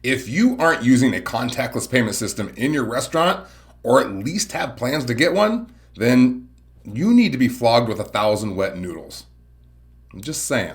If you aren't using a contactless payment system in your restaurant, or at least have plans to get one, then you need to be flogged with 1,000 wet noodles. I'm just saying.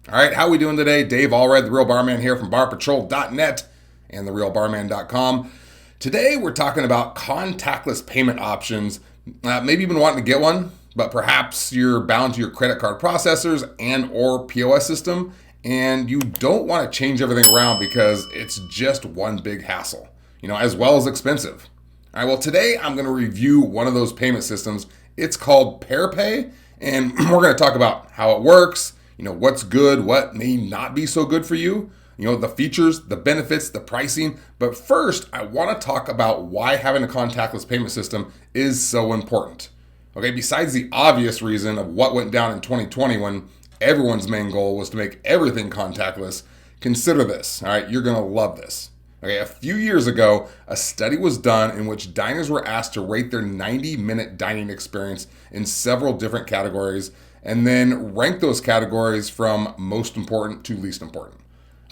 All right, how are we doing today? Dave Allred, the Real Barman here from barpatrol.net and therealbarman.com. Today we're talking about contactless payment options. Maybe you've been wanting to get one, but perhaps you're bound to your credit card processors and or POS system, and you don't want to change everything around because it's just one big hassle, as well as expensive. All right, well, today I'm going to review one of those payment systems. It's called Paerpay, and we're going to talk about how it works, what's good, what may not be so good for you, the features, the benefits, the pricing. But first, I want to talk about why having a contactless payment system is so important. Okay, besides the obvious reason of what went down in 2020 when everyone's main goal was to make everything contactless, consider this. All right, you're going to love this. Okay, a few years ago, a study was done in which diners were asked to rate their 90-minute dining experience in several different categories and then rank those categories from most important to least important.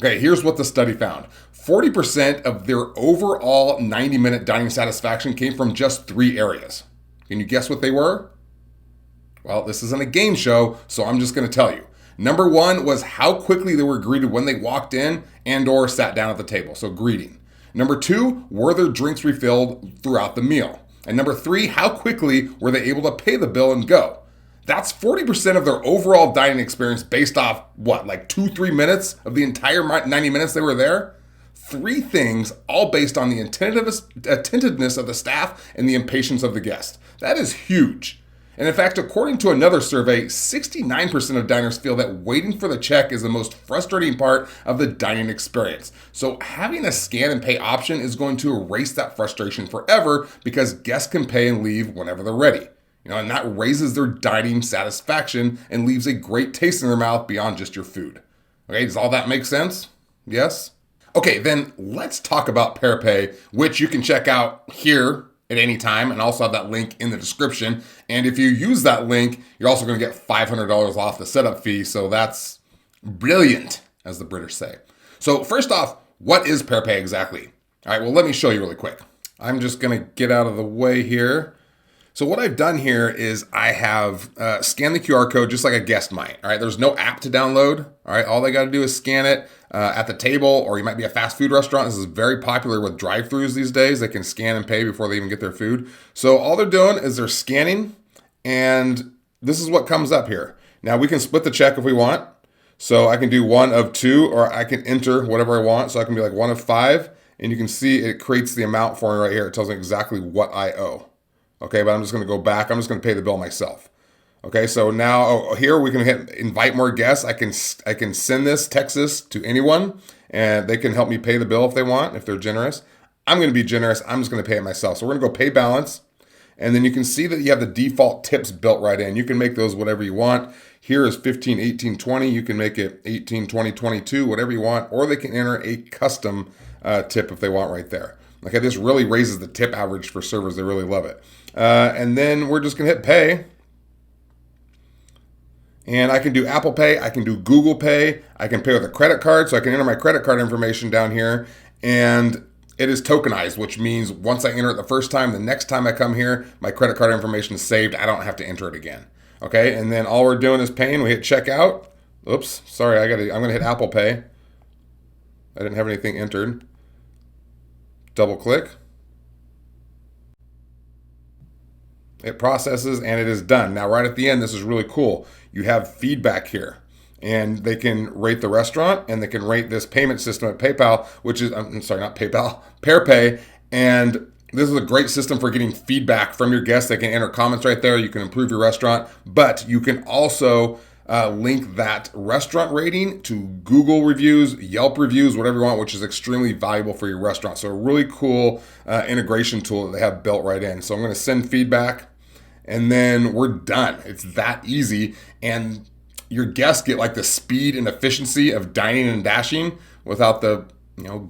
Okay, here's what the study found. 40% of their overall 90-minute dining satisfaction came from just 3 areas. Can you guess what they were? Well, this isn't a game show, so I'm just going to tell you. Number 1 was how quickly they were greeted when they walked in and or sat down at the table, so greeting. Number 2, were their drinks refilled throughout the meal? And number 3, how quickly were they able to pay the bill and go? That's 40% of their overall dining experience based off, 2-3 minutes of the entire 90 minutes they were there? 3 things, all based on the attentiveness of the staff and the impatience of the guest. That is huge. And in fact, according to another survey, 69% of diners feel that waiting for the check is the most frustrating part of the dining experience. So having a scan and pay option is going to erase that frustration forever because guests can pay and leave whenever they're ready. And that raises their dining satisfaction and leaves a great taste in their mouth beyond just your food. Okay, does all that make sense? Yes? Okay, then let's talk about Paerpay, which you can check out here at any time, and also have that link in the description. And if you use that link, you're also going to get $500 off the setup fee. So that's brilliant, as the British say. So first off, what is Paerpay exactly? All right, well, let me show you really quick. I'm just going to get out of the way here. So what I've done here is I have scanned the QR code just like a guest might. All right, there's no app to download. All right, all they got to do is scan it at the table, or you might be a fast food restaurant. This is very popular with drive-thrus these days. They can scan and pay before they even get their food. So all they're doing is they're scanning, and this is what comes up here. Now we can split the check if we want. So I can do 1 of 2, or I can enter whatever I want. So I can be like 1 of 5, and you can see it creates the amount for me right here. It tells me exactly what I owe. Okay, but I'm just going to go back. I'm just going to pay the bill myself. Okay, so now here we can hit invite more guests. I can send this, text this to anyone, and they can help me pay the bill if they want, if they're generous. I'm going to be generous. I'm just going to pay it myself. So we're going to go pay balance, and then you can see that you have the default tips built right in. You can make those whatever you want. Here is 15, 18, 20. You can make it 18, 20, 22, whatever you want, or they can enter a custom tip if they want right there. Okay, this really raises the tip average for servers. They really love it. And then we're just going to hit pay. And I can do Apple Pay. I can do Google Pay. I can pay with a credit card. So I can enter my credit card information down here. And it is tokenized, which means once I enter it the first time, the next time I come here, my credit card information is saved. I don't have to enter it again. Okay, and then all we're doing is paying. We hit checkout. Oops, sorry, I'm going to hit Apple Pay. I didn't have anything entered. Double click. It processes and it is done. Now, right at the end, this is really cool. You have feedback here, and they can rate the restaurant, and they can rate this payment system at PayPal, which is, I'm sorry, not PayPal, Paerpay. And this is a great system for getting feedback from your guests. They can enter comments right there. You can improve your restaurant, but you can also link that restaurant rating to Google reviews, Yelp reviews, whatever you want, which is extremely valuable for your restaurant. So a really cool integration tool that they have built right in. So I'm going to send feedback, and then we're done. It's that easy. And your guests get like the speed and efficiency of dining and dashing without the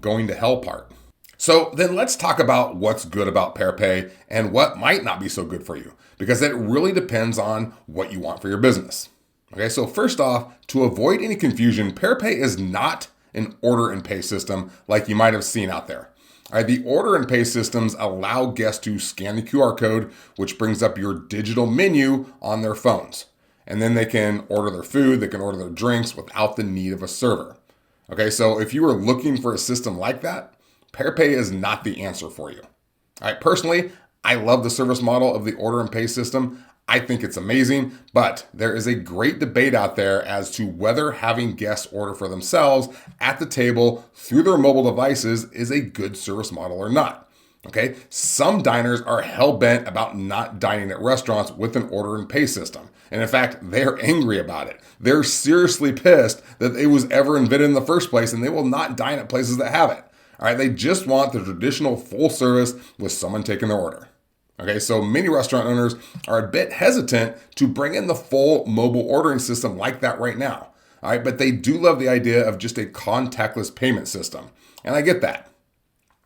going to hell part. So then let's talk about what's good about Paerpay and what might not be so good for you, because it really depends on what you want for your business. Okay, so first off, to avoid any confusion, Paerpay is not an order and pay system like you might have seen out there. All right, the order and pay systems allow guests to scan the QR code, which brings up your digital menu on their phones. And then they can order their food, they can order their drinks without the need of a server. Okay, so if you are looking for a system like that, Paerpay is not the answer for you. All right, personally, I love the service model of the order and pay system. I think it's amazing, but there is a great debate out there as to whether having guests order for themselves at the table through their mobile devices is a good service model or not. Okay, some diners are hell-bent about not dining at restaurants with an order and pay system. And in fact, they're angry about it. They're seriously pissed that it was ever invented in the first place, and they will not dine at places that have it. All right, they just want the traditional full service with someone taking their order. Okay, so many restaurant owners are a bit hesitant to bring in the full mobile ordering system like that right now. All right, but they do love the idea of just a contactless payment system. And I get that.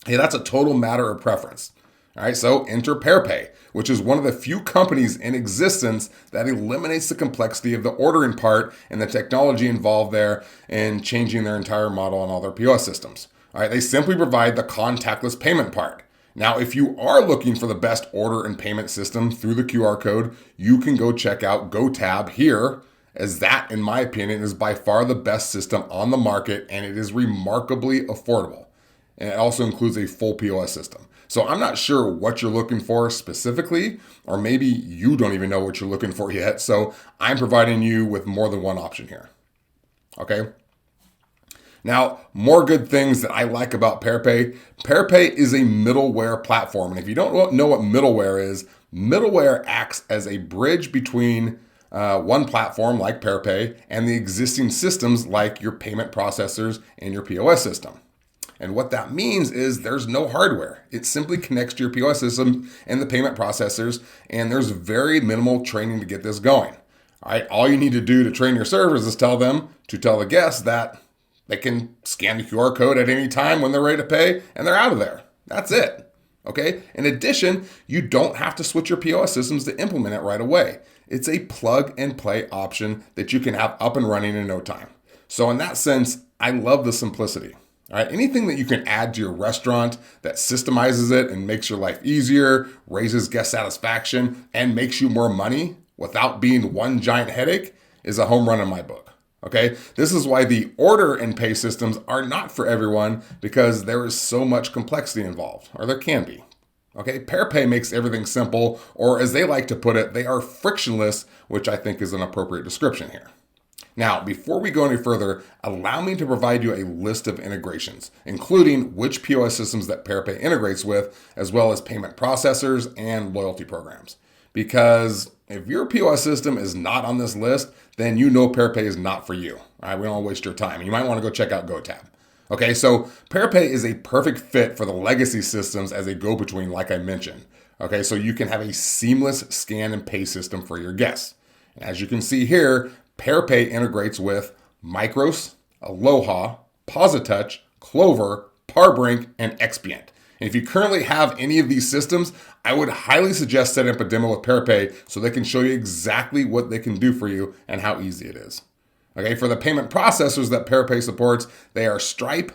Hey, that's a total matter of preference. All right, so enter Paerpay, which is one of the few companies in existence that eliminates the complexity of the ordering part and the technology involved there in changing their entire model on all their POS systems. All right, they simply provide the contactless payment part. Now, if you are looking for the best order and payment system through the QR code, you can go check out GoTab here, as that, in my opinion, is by far the best system on the market, and it is remarkably affordable. And it also includes a full POS system. So I'm not sure what you're looking for specifically, or maybe you don't even know what you're looking for yet. So I'm providing you with more than one option here. Okay. Now, more good things that I like about Paerpay. Paerpay is a middleware platform. And if you don't know what middleware is, middleware acts as a bridge between one platform like Paerpay and the existing systems like your payment processors and your POS system. And what that means is there's no hardware. It simply connects to your POS system and the payment processors, and there's very minimal training to get this going. All right, all you need to do to train your servers is tell the guests that they can scan the QR code at any time when they're ready to pay, and they're out of there. That's it. Okay? In addition, you don't have to switch your POS systems to implement it right away. It's a plug and play option that you can have up and running in no time. So in that sense, I love the simplicity. All right, anything that you can add to your restaurant that systemizes it and makes your life easier, raises guest satisfaction, and makes you more money without being one giant headache is a home run in my book. Okay, this is why the order and pay systems are not for everyone, because there is so much complexity involved, or there can be. Okay, Paerpay makes everything simple, or as they like to put it, they are frictionless, which I think is an appropriate description here. Now, before we go any further, allow me to provide you a list of integrations, including which POS systems that Paerpay integrates with, as well as payment processors and loyalty programs. Because if your POS system is not on this list, then you know Paerpay is not for you. All right, we don't want to waste your time. You might want to go check out GoTab. Okay, so Paerpay is a perfect fit for the legacy systems as a go-between, like I mentioned. Okay, so you can have a seamless scan and pay system for your guests. And as you can see here, Paerpay integrates with Micros, Aloha, Positouch, Clover, Parbrink, and Expient. And if you currently have any of these systems, I would highly suggest setting up a demo with Paerpay so they can show you exactly what they can do for you and how easy it is. Okay, for the payment processors that Paerpay supports, they are Stripe,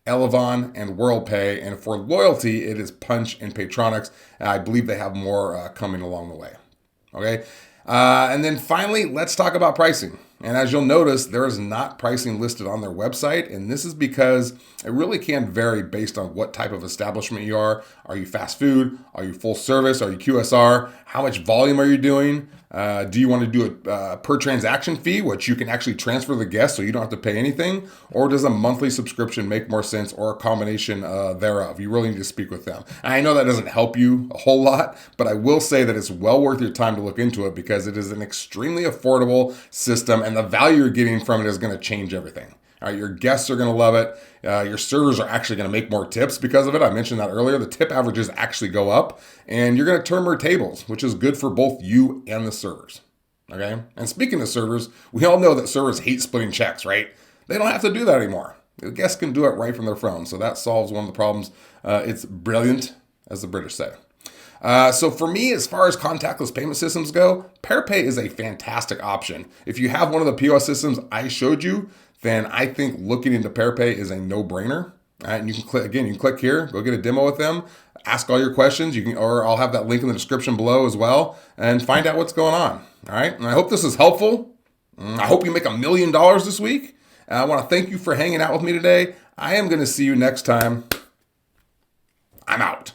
Elevon, and WorldPay. And for loyalty, it is Punch and Paytronix. And I believe they have more coming along the way. Okay. And then finally, let's talk about pricing. And as you'll notice, there is not pricing listed on their website. And this is because it really can vary based on what type of establishment you are. Are you fast food? Are you full service? Are you QSR? How much volume are you doing? Do you want to do a per transaction fee, which you can actually transfer the guest so you don't have to pay anything? Or does a monthly subscription make more sense, or a combination thereof? You really need to speak with them. And I know that doesn't help you a whole lot, but I will say that it's well worth your time to look into it because it is an extremely affordable system, and the value you're getting from it is going to change everything. All right, your guests are going to love it. Your servers are actually going to make more tips because of it. I mentioned that earlier. The tip averages actually go up, and you're going to turn more tables, which is good for both you and the servers. Okay? And speaking of servers, we all know that servers hate splitting checks, right? They don't have to do that anymore. The guests can do it right from their phone, so that solves one of the problems. It's brilliant, as the British say. So for me, as far as contactless payment systems go, Paerpay is a fantastic option. If you have one of the POS systems I showed you, then I think looking into Paerpay is a no-brainer. All right, and you can click here, go get a demo with them, ask all your questions. Or I'll have that link in the description below as well, and find out what's going on. All right, and I hope this is helpful. I hope you make $1 million this week. And I want to thank you for hanging out with me today. I am going to see you next time. I'm out.